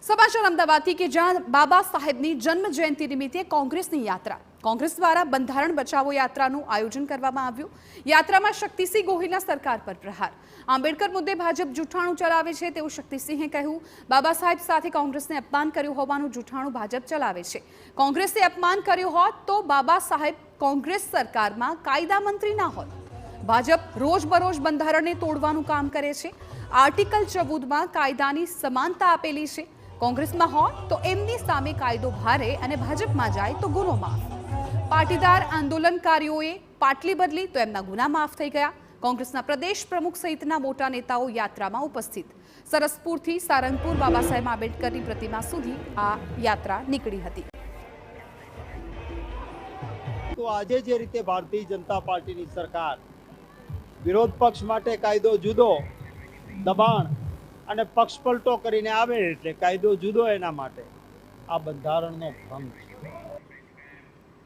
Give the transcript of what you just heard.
સમાચાર અમદાવાદથી કે જ્યાં બાબા સાહેબની જન્મ જયંતિ નિમિત્તે કોંગ્રેસની યાત્રા કોંગ્રેસ દ્વારા બંધારણ બચાવો યાત્રાનું આયોજન કરવામાં આવ્યું। યાત્રામાં શક્તિસિંહ ગોહિલના સરકાર પર પ્રહાર। આંબેડકર મુદ્દે ભાજપ જૂઠાણું ચલાવે છે તેવું શક્તિસિંહે કહ્યું। બાબા સાહેબ સાથે કોંગ્રેસને અપમાન કર્યું હોવાનું જૂઠાણું ભાજપ ચલાવે છે। કોંગ્રેસે અપમાન કર્યું હોત તો બાબા સાહેબ કોંગ્રેસ સરકારમાં કાયદા મંત્રી ના હોત। ભાજપ રોજબરોજ બંધારણને તોડવાનું કામ કરે છે। આર્ટિકલ 14માં કાયદાની સમાનતા આપેલી છે। કોંગ્રેસમાં હોત તો એમની સામે કાયદો ભારે અને ભાજપમાં જાય તો ગુનો માફ। પાટીદાર આંદોલનકારીઓએ પાટલી બદલી તો એમના ગુના માફ થઈ ગયા। કોંગ્રેસના પ્રદેશ પ્રમુખ સહિતના મોટા નેતાઓ યાત્રામાં ઉપસ્થિત। સરસપુરથી સારંગપુર બાબા સાહેબ આંબેડકરની પ્રતિમા સુધી આ યાત્રા નીકળી હતી। તો આજે જે રીતે ભારતીય જનતા પાર્ટીની સરકાર વિરોધ પક્ષ માટે કાયદો જુદો, દબાણ અને પક્ષ પલટો કરીને આવે એટલે કાયદો જુદો, એના માટે આ બંધારણનો ભંગ છે।